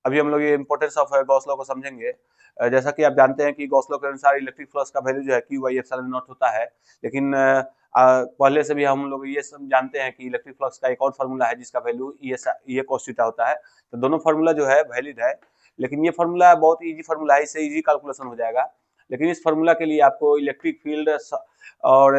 अभी हम लोग ये इंपॉर्टेंस ऑफ गॉस लॉ को समझेंगे। जैसा कि आप जानते हैं कि गॉस लॉ के अनुसार इलेक्ट्रिक फ्लक्स का वैल्यू जो है क्यू बाई एप्सिलॉन नॉट होता है, लेकिन पहले से भी हम लोग ये सब जानते हैं कि इलेक्ट्रिक फ्लक्स का एक और फार्मूला है जिसका वैल्यू ये cos थीटा होता है। तो दोनों फार्मूला जो है वैलिड है, लेकिन ये फार्मूला बहुत इजी फार्मूला है, इससे इजी कैलकुलेशन हो जाएगा। लेकिन इस फार्मूला के लिए आपको इलेक्ट्रिक फील्ड और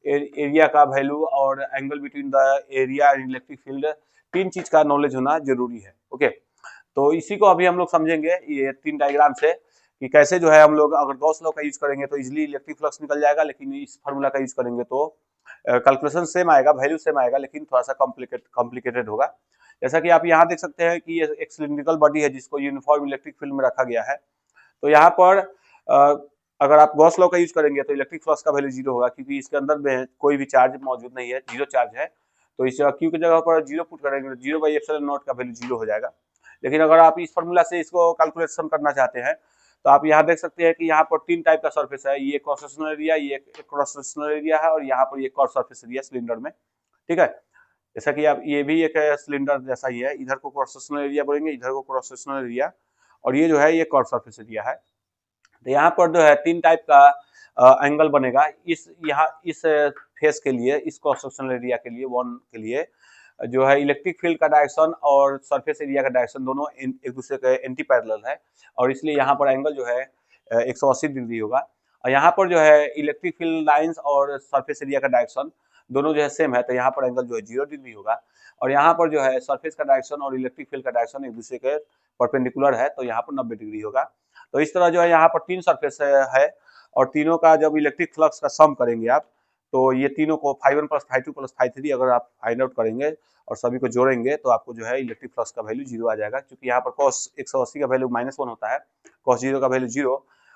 एरिया का वैल्यू और angle between the area and electric field, तीन चीज का नॉलेज होना जरूरी है। ओके, तो इसी को अभी हम लोग समझेंगे ये तीन डायग्राम से कि कैसे जो है हम लोग अगर गॉस लॉ का यूज करेंगे तो इजिली इलेक्ट्रिक फ्लक्स निकल जाएगा, लेकिन इस फार्मूला का यूज करेंगे तो कैलकुलेशन सेम आएगा, वैल्यू सेम आएगा, लेकिन थोड़ा सा कॉम्प्लिकेटेड होगा। जैसा कि आप यहाँ देख सकते हैं कि ये एक सिलिंड्रिकल बॉडी है जिसको यूनिफॉर्म इलेक्ट्रिक फील्ड में रखा गया है। तो यहाँ पर अगर आप गॉस लॉ का यूज करेंगे तो इलेक्ट्रिक फ्लक्स का वैल्यू जीरो होगा, क्योंकि इसके अंदर में कोई भी चार्ज मौजूद नहीं है, जीरो चार्ज है। तो इस क्यू की जगह पर जीरो पुट करेंगे तो जीरो बाई एप्सिलॉन नॉट का वैल्यू जीरो हो जाएगा। लेकिन अगर आप इस फॉर्मूला से इसको कैलकुलेशन करना चाहते हैं तो आप यहाँ देख सकते हैं कि यहाँ पर तीन टाइप का सरफेस है, ये क्रॉस सेक्शनल एरिया, ये क्रॉस सेक्शनल एरिया है, और यहाँ पर ये कर्व सरफेस एरिया सिलेंडर में। ठीक है, जैसा कि आप ये भी एक सिलेंडर जैसा ही है, इधर को क्रॉस सेक्शनल एरिया बोलेंगे, इधर को क्रॉस सेक्शनल एरिया, और ये जो है ये कर्व सरफेस एरिया है। तो यहाँ पर जो है तीन टाइप का एंगल बनेगा इस फेस के लिए, इस क्रॉस सेक्शनल एरिया के लिए, वन के लिए जो है इलेक्ट्रिक फील्ड का डायरेक्शन और सरफेस एरिया का डायरेक्शन दोनों एक दूसरे के एंटी पैरेलल है, और इसलिए यहाँ पर एंगल जो है 180 डिग्री होगा। और यहाँ पर जो है इलेक्ट्रिक फील्ड लाइंस और सरफेस एरिया का डायरेक्शन दोनों जो है सेम है, तो यहाँ पर एंगल जो है 0 डिग्री होगा। और यहाँ पर जो है सरफेस का डायरेक्शन और इलेक्ट्रिक फील्ड का डायरेक्शन एक दूसरे के परपेंडिकुलर है, तो यहाँ पर 90 डिग्री होगा। तो इस तरह जो है यहाँ पर तीन सरफेस है, और तीनों का जब इलेक्ट्रिक फ्लक्स का सम करेंगे आप, तो ये तीनों को φ1 प्लस φ2 प्लस φ3 अगर आप फाइंड आउट करेंगे और सभी को जोड़ेंगे तो आपको जो है इलेक्ट्रिक फ्लक्स का वैल्यू जीरो आ जाएगा, क्योंकि यहाँ पर cos 180 का वैल्यू -1 होता है, cos 0 का वैल्यू 0,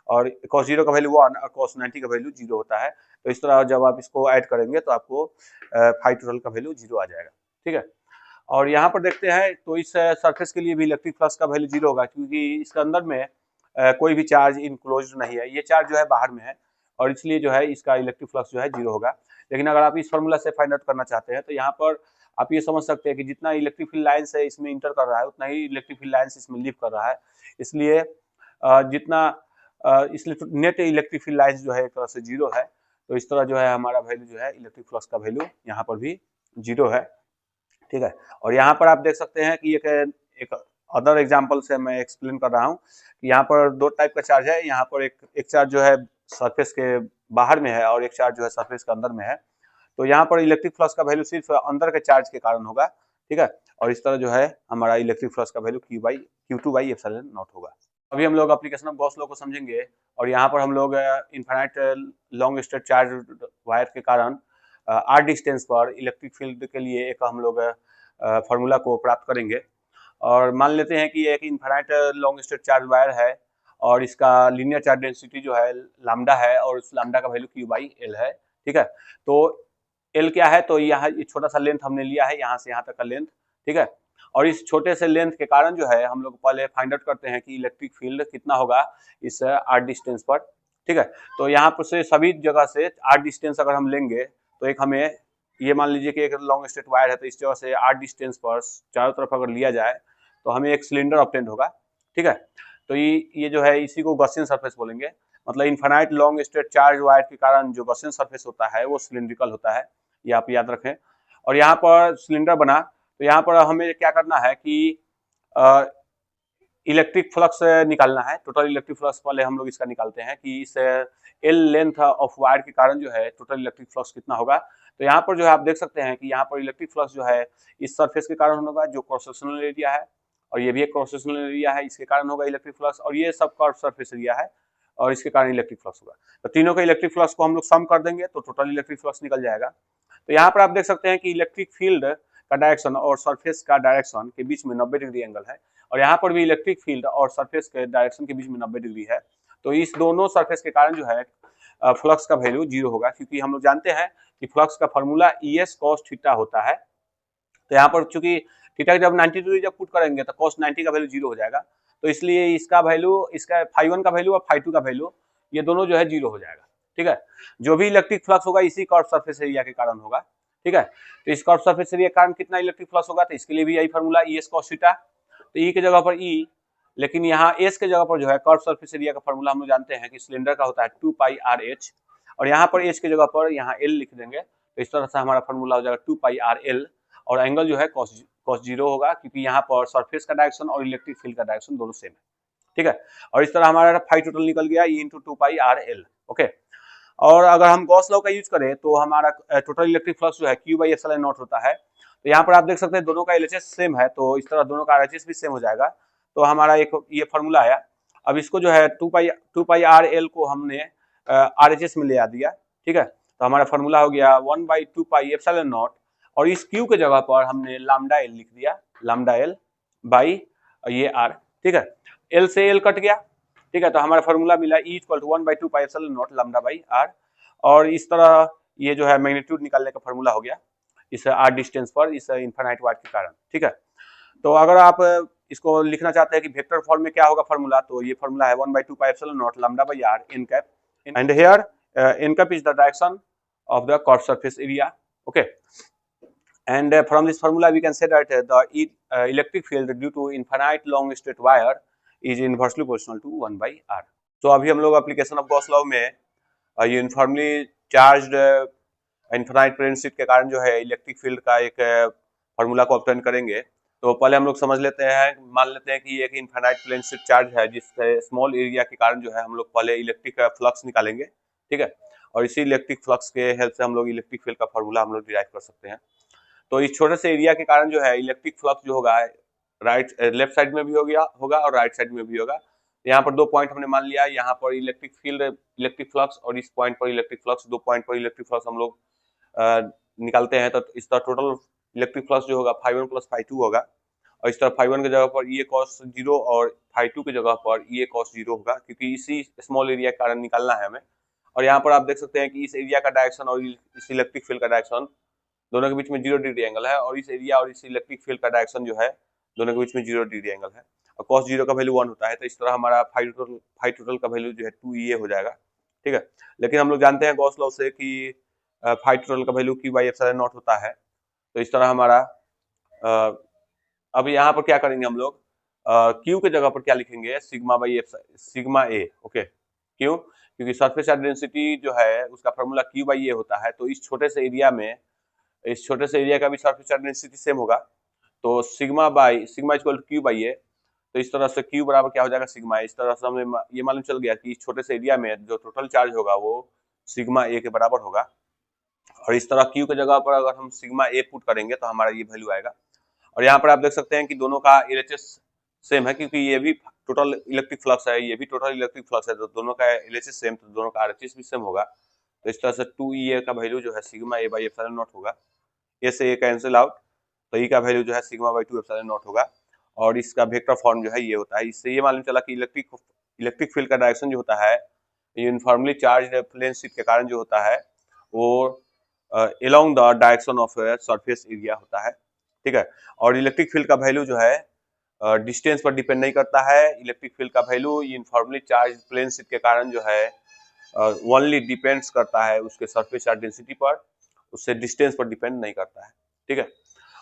और cos 0 का वैल्यू 1 और cos 90 का वैल्यू 0 होता है। तो इस तरह जब आप इसको ऐड करेंगे तो आपको फाई टोटल का वैल्यू 0 आ जाएगा। ठीक है, और यहाँ पर देखते हैं तो इस सरफेस के लिए भी इलेक्ट्रिक फ्लक्स का वैल्यू 0 होगा, क्योंकि इसके अंदर में कोई भी चार्ज इनक्लोज नहीं है, ये चार्ज जो है बाहर में है, और इसलिए जो है इसका इलेक्ट्रिक फ्लक्स जो है 0 होगा। लेकिन अगर आप इस फॉर्मूला से फाइंड आउट करना चाहते हैं तो यहाँ पर आप ये समझ सकते हैं कि जितना इलेक्ट्रिक फील्ड लाइन्स है इसमें इंटर कर रहा है, उतना ही इलेक्ट्रिक फील्ड लाइन्स इसमें लीव कर रहा है, इसलिए इसलिए नेट इलेक्ट्रिक फील्ड लाइन्स जो है एक तरह से 0 है। तो इस तरह जो है हमारा वैल्यू जो है इलेक्ट्रिक फ्लक्स का वैल्यू यहाँ पर भी 0 है। ठीक है, और यहाँ पर आप देख सकते हैं कि एक अदर एग्जांपल से मैं एक्सप्लेन कर रहा हूँ कि यहाँ पर दो टाइप का चार्ज है। यहाँ पर एक चार्ज जो है सरफेस के बाहर में है और एक चार्ज जो है सरफेस के अंदर में है। तो यहाँ पर इलेक्ट्रिक फ्लक्स का वैल्यू सिर्फ अंदर के चार्ज के कारण होगा। ठीक है, और इस तरह जो है हमारा इलेक्ट्रिक फ्लक्स का value Q2 by epsilon not होगा। अभी हम लोग एप्लीकेशन ऑफ गॉस लॉ को समझेंगे, और यहाँ पर हम लोग infinite long straight charge wire के कारण r डिस्टेंस पर इलेक्ट्रिक फील्ड के लिए एक हम लोग फार्मूला को प्राप्त करेंगे। और मान लेते हैं कि एक infinite long straight charge wire है और इसका लीनियर चार्ज डेंसिटी जो है लैम्डा है, और उस लैम्डा का वैल्यू Q/L है। ठीक है, तो L क्या है, तो यहाँ छोटा सा लेंथ हमने लिया है, यहाँ से यहाँ तक का लेंथ। ठीक है, और इस छोटे से लेंथ के कारण जो है हम लोग पहले फाइंड आउट करते हैं कि इलेक्ट्रिक फील्ड कितना होगा इस r डिस्टेंस पर। ठीक है, तो यहाँ पर से सभी जगह से r डिस्टेंस अगर हम लेंगे तो एक हमें ये मान लीजिए कि एक लॉन्ग स्ट्रेट वायर है, तो इस जगह से r डिस्टेंस पर चारों तरफ अगर लिया जाए तो हमें एक सिलेंडर ऑब्टेन होगा। ठीक है, तो ये जो है इसी को गॉसियन सरफेस बोलेंगे, मतलब infinite long straight charge wire के कारण जो गॉसियन सरफेस होता है वो सिलिंड्रिकल होता है, ये आप याद रखें। और यहाँ पर सिलेंडर बना, तो यहाँ पर हमें क्या करना है कि इलेक्ट्रिक फ्लक्स निकालना है, टोटल इलेक्ट्रिक फ्लक्स पहले हम लोग इसका निकालते हैं कि इस L लेंथ ऑफ वायर के कारण जो है टोटल इलेक्ट्रिक फ्लक्स कितना होगा। तो यहाँ पर जो है आप देख सकते हैं कि यहाँ पर इलेक्ट्रिक फ्लक्स जो है इस सरफेस के कारण होगा जो क्रॉस सेक्शनल एरिया है, और ये भी एक क्रॉस सेक्शनल एरिया है, इसके कारण होगा इलेक्ट्रिक फ्लक्स, और ये सब कर्व सरफेस एरिया है और इसके कारण इलेक्ट्रिक फ्लक्स होगा। तो तीनों के इलेक्ट्रिक फ्लक्स को हम लोग सम कर देंगे तो टोटल इलेक्ट्रिक फ्लक्स निकल जाएगा। तो यहाँ पर आप देख सकते हैं कि इलेक्ट्रिक फील्ड का डायरेक्शन और सरफेस का डायरेक्शन के बीच में 90 डिग्री एंगल है, और यहाँ पर भी इलेक्ट्रिक फील्ड और सरफेस के डायरेक्शन के बीच में 90 डिग्री है। तो इस दोनों सरफेस के कारण जो है फ्लक्स का वैल्यू 0 होगा, क्योंकि हम लोग जानते हैं कि फ्लक्स का फॉर्मूला ES cos थीटा होता है। तो यहाँ पर चूंकि थीटा जब 90 डिग्री जब पुट करेंगे तो cos 90 का वैल्यू 0 हो जाएगा, तो इसलिए इसका वैल्यू, इसका φ1 का वैल्यू और φ2 का वैल्यू ये दोनों जो है 0 हो जाएगा। ठीक है, जो भी इलेक्ट्रिक फ्लक्स होगा इसी कर्व सरफेस एरिया के कारण होगा। ठीक है, तो इस कर्व सरफेस एरिया के कारण कितना इलेक्ट्रिक फ्लक्स होगा, तो इसके लिए भी यही फॉर्मूला ES cos थीटा। तो E की जगह पर E लेकिन यहाँ एस के जगह पर जो है कर्व सरफेस एरिया का फॉर्मूला हम लोग जानते हैं कि सिलेंडर का होता है 2πr(h) और यहाँ पर एच के जगह पर यहाँ एल लिख देंगे, तो इस तरह से हमारा फॉर्मूला हो जाएगा 2πrl और एंगल जो है cos 0 होगा, क्योंकि यहाँ पर सरफेस का डायरेक्शन और इलेक्ट्रिक फील्ड का डायरेक्शन दोनों सेम है, ठीक है। और इस तरह हमारा फाई टोटल निकल गया E × 2πrl, ओके। और अगर हम गॉस लॉ का यूज करें तो हमारा टोटल इलेक्ट्रिक फ्लक्स जो है Q/ε0 होता है। तो यहाँ पर आप देख सकते हैं दोनों का LHS सेम है, तो इस तरह दोनों का RHS भी सेम हो जाएगा। तो हमारा एक ये फॉर्मूला आया। अब इसको जो है 2πrl को हमने RHS में ले आ दिया, ठीक है। तो हमारा फॉर्मूला हो गया 1/2πε0 और इस Q के जगह पर हमने लैम्डा L लिख दिया, लैम्डा L बाई ये R, ठीक है। L से L कट गया, ठीक है। तो हमारा फॉर्मूला मिला E = 1/2πε0 लैम्डा बाई R और इस तरह ये जो है मैग्नीट्यूड निकालने का फॉर्मूला हो गया इस R डिस्टेंस पर इस इनफाइनाइट वाट के कारण, ठीक है। तो अगर आप इसको लिखना चाहते हैं कि वेक्टर फॉर्म में क्या होगा फॉर्मूला, तो ये फॉर्मूला है 1/2πε0 lambda by R n cap, and here n cap is the direction of the curved surface area, okay. And from this formula we can say that the electric field due to infinite long straight wire is inversely proportional to 1/r. तो अभी हम लोग application of Gauss law में uniformly charged infinite plane sheet के कारण जो है electric field का एक फार्मूला को ऑब्टेन करेंगे। तो पहले हम लोग समझ लेते हैं, मान लेते हैं कि एक इनफाइनाइट प्लेन शीट चार्ज है जिसके स्मॉल एरिया के कारण जो है हम लोग पहले इलेक्ट्रिक फ्लक्स निकालेंगे, ठीक है। और इसी इलेक्ट्रिक फ्लक्स के हेल्प से हम लोग इलेक्ट्रिक फील्ड का फार्मूला हम लोग डिराइव कर सकते हैं। तो इस छोटे से एरिया के कारण जो है इलेक्ट्रिक फ्लक्स जो होगा लेफ्ट साइड में भी होगा और राइट साइड में भी होगा। यहाँ पर दो पॉइंट हमने मान लिया, यहाँ पर इलेक्ट्रिक फील्ड इलेक्ट्रिक फ्लक्स और इस पॉइंट पर इलेक्ट्रिक फ्लक्स, दो पॉइंट पर इलेक्ट्रिक फ्लक्स हम लोग निकालते हैं। तो इसका टोटल इलेक्ट्रिक फ्लक्स जो होगा φ1 + φ2 होगा और इस तरह φ1 की जगह पर E cos 0 और φ2 की जगह पर E cos 0 होगा, क्योंकि इसी स्मॉल एरिया के कारण निकालना है हमें। और यहाँ पर आप देख सकते हैं कि इस एरिया का डायरेक्शन और इस इलेक्ट्रिक फील्ड का डायरेक्शन दोनों के बीच में 0 डिग्री एंगल है और इस एरिया और इस इलेक्ट्रिक फील्ड का डायरेक्शन जो है दोनों के बीच में 0 डिग्री एंगल है और cos 0 का वैल्यू 1 होता है। तो इस तरह हमारा फाई टोटल का वैल्यू जो है 2E हो जाएगा, ठीक है। लेकिन हम लोग जानते हैं गॉस लॉ से कि फाई टोटल का वैल्यू Q/ε0 होता है। तो इस तरह हमारा अब यहाँ पर क्या करेंगे हम लोग, Q के जगह पर क्या लिखेंगे, सिग्मा A, ओके। क्यों? क्योंकि सरफेस चार्ज डेंसिटी जो है उसका फॉर्मूला Q/A होता है। तो इस छोटे से एरिया का भी सरफेस चार्ज डेंसिटी सेम होगा। तो सिग्मा इक्वल टू Q/A। तो इस तरह से Q बराबर क्या हो जाएगा, सिग्मा। इस तरह से हमें ये मालूम चल गया कि इस छोटे से एरिया में जो टोटल चार्ज होगा वो सिग्मा A के बराबर होगा। और इस तरह Q के जगह पर अगर हम सिग्मा A पुट करेंगे तो हमारा ये वैल्यू आएगा। और यहाँ पर आप देख सकते हैं कि दोनों का LHS सेम है, क्योंकि ये भी टोटल इलेक्ट्रिक फ्लक्स है, ये भी टोटल इलेक्ट्रिक फ्लक्स है, तो दोनों का LHS सेम, तो दोनों का RHS भी सेम होगा। तो इस तरह से 2E का वैल्यू जो है सिग्मा A/ε0 होगा। ए से ये कैंसिल आउट, तो E का वैल्यू जो है सिग्मा/2 ε0 होगा और इसका वेक्टर फॉर्म जो है ये होता है। इससे ये मालूम चला कि इलेक्ट्रिक फील्ड का डायरेक्शन जो होता है यूनिफॉर्मली चार्ज्ड प्लेन शीट के कारण जो होता है वो along the direction of surface area होता है, ठीक है। और इलेक्ट्रिक फील्ड का वैल्यू जो है डिस्टेंस पर डिपेंड नहीं करता है। इलेक्ट्रिक फील्ड का value uniformly charge plane sheet के कारण जो है ओनली डिपेंड्स करता है उसके सरफेस चार्ज डेंसिटी पर, उससे डिस्टेंस पर डिपेंड नहीं करता है, ठीक है।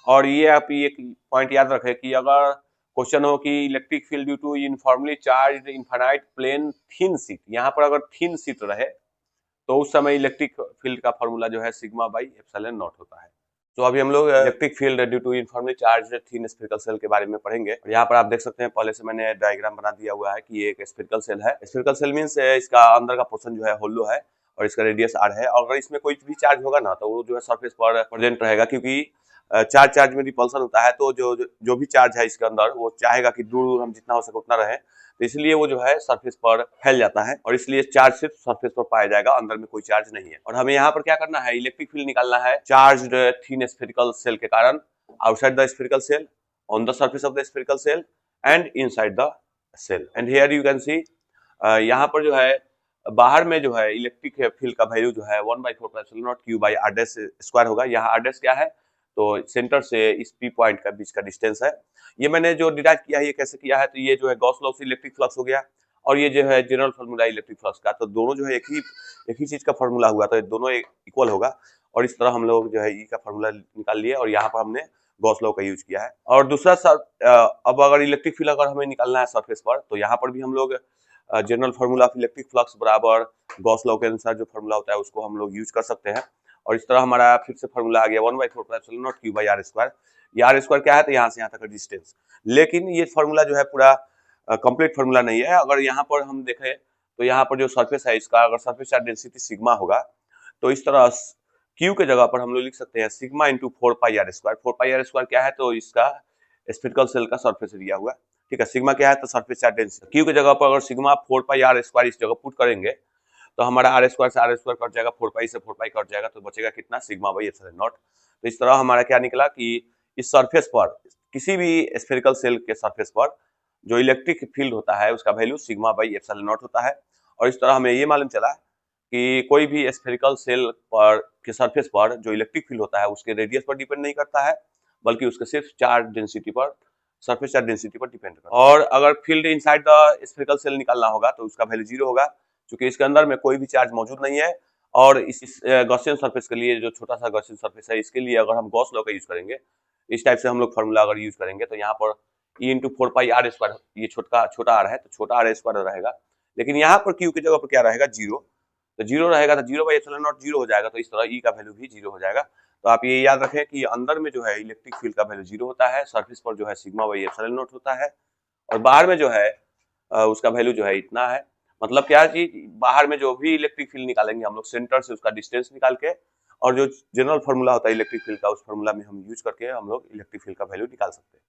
और ये आप एक पॉइंट याद रखें कि अगर क्वेश्चन हो कि electric field due to uniformly charged infinite plane thin sheet, यहाँ पर अगर थिन शीट रहे तो उस समय इलेक्ट्रिक फील्ड का फॉर्मूला जो है सिग्मा/ε0 होता है। तो अभी हम लोग electric field due to uniformly charged thin spherical shell के बारे में पढ़ेंगे। और यहाँ पर आप देख सकते हैं पहले से मैंने डायग्राम बना दिया हुआ है कि ये एक स्फेरिकल सेल है। स्फेरिकल सेल मींस इसका अंदर का पोर्शन जो है होलो है और इसका रेडियस r है। और अगर इसमें कोई भी चार्ज होगा ना तो वो जो है सरफेस पर प्रेजेंट रहेगा, क्योंकि चार्ज में रिपल्सन होता है। तो जो भी चार्ज है इसके अंदर वो चाहेगा कि दूर हम जितना हो सके उतना रहे, तो इसलिए वो जो है सरफेस पर फैल जाता है और इसलिए चार्ज सिर्फ सरफेस पर पाया जाएगा, अंदर में कोई चार्ज नहीं है। और हमें यहाँ पर क्या करना है, इलेक्ट्रिक फील्ड निकालना है चार्ज्ड थिन स्फेरिकल सेल के कारण outside the spherical shell, on the surface of the spherical shell and inside the shell. And here you can see, यहाँ पर जो है बाहर में जो है इलेक्ट्रिक फील्ड का वैल्यू जो है 1/4πε0 Q/r² होगा। यहाँ r क्या है, तो सेंटर से इस P पॉइंट का बीच का डिस्टेंस है। ये मैंने जो डिराइव किया है ये कैसे किया है, तो ये जो है गॉस लॉ से इलेक्ट्रिक फ्लक्स हो गया और ये जो है जनरल फार्मूला इलेक्ट्रिक फ्लक्स का, तो दोनों जो है एक ही चीज का फार्मूला हुआ, तो दोनों इक्वल होगा। और इस तरह हम लोग जो है ई का फार्मूला निकाल लिए और यहाँ पर हमने गॉस लॉ का यूज किया है। और दूसरा अब अगर इलेक्ट्रिक फील्ड अगर हमें निकालना है सरफेस पर, तो यहाँ पर भी हम लोग general formula of electric flux बराबर गॉस लॉ के अनुसार जो फार्मूला होता है उसको हम लोग यूज कर सकते हैं। और इस तरह हमारा फिर से फार्मूला आ गया 1/4 Q बाई आर स्क्वायर। ये आर स्क्वायर क्या है, तो यहाँ से यहाँ तक का डिस्टेंस। लेकिन ये फार्मूला जो है पूरा कंप्लीट फार्मूला नहीं है। अगर यहाँ पर हम देखें तो यहाँ पर जो सरफेस है इसका, अगर सरफेस चार्ज डेंसिटी सिग्मा होगा, तो इस तरह Q के जगह पर हम लोग लिख सकते हैं सिग्मा इंटू 4πr²। 4πr² क्या है, तो इसका स्फेरिकल सेल का सरफेस एरिया हुआ। ठीक है, सिग्मा क्या है, तो सरफेस चार्ज डेंसिटी। Q की जगह पर अगर सिग्मा 4πr² इस जगह पुट करेंगे तो हमारा आर स्क्वायर से आर स्क्वायर कट जाएगा, 4π से 4π कट जाएगा, तो बचेगा कितना, सिग्मा बाई एप्सिलॉन नॉट। तो इस तरह हमारा क्या निकला कि इस सरफेस पर, किसी भी स्फेरिकल सेल के सरफेस पर जो इलेक्ट्रिक फील्ड होता है उसका value sigma by epsilon not होता है। और इस तरह हमें ये मालूम चला कि कोई भी स्फेरिकल सेल पर के सरफेस पर जो इलेक्ट्रिक फील्ड होता है उसके रेडियस पर डिपेंड नहीं करता है, बल्कि उसके सिर्फ चार्ज डेंसिटी पर, सरफेस चार्ज डेंसिटी पर डिपेंड करता है। और अगर field inside the spherical cell निकालना होगा तो उसका वैल्यू 0 होगा, क्योंकि इसके अंदर में कोई भी चार्ज मौजूद नहीं है। और इस गॉसियन सरफेस के लिए, जो छोटा सा गॉसियन सरफेस है, इसके लिए अगर हम गॉस लॉ का यूज करेंगे, इस टाइप से हम लोग फार्मूला अगर यूज करेंगे, तो यहाँ पर E इंटू 4πr², ये छोटा आर है तो छोटा r² रहेगा। लेकिन यहाँ पर Q की जगह पर क्या रहेगा, 0। तो 0 रहेगा तो 0 बाई एप्सिलॉन नॉट 0 हो जाएगा। तो इस तरह E का वैल्यू भी 0 हो जाएगा। तो आप ये याद रखें कि अंदर में जो है इलेक्ट्रिक फील्ड का वैल्यू 0 होता है, सरफेस पर जो है सिग्मा बाई एप्सिलॉन नॉट होता है, और बाहर में जो है उसका वैल्यू जो है इतना है। मतलब क्या है कि बाहर में जो भी इलेक्ट्रिक फील्ड निकालेंगे हम लोग सेंटर से उसका डिस्टेंस निकाल के, और जो जनरल फार्मूला होता है इलेक्ट्रिक फील्ड का, उस फार्मूला में हम यूज करके हम लोग इलेक्ट्रिक फील्ड का वैल्यू निकाल सकते हैं।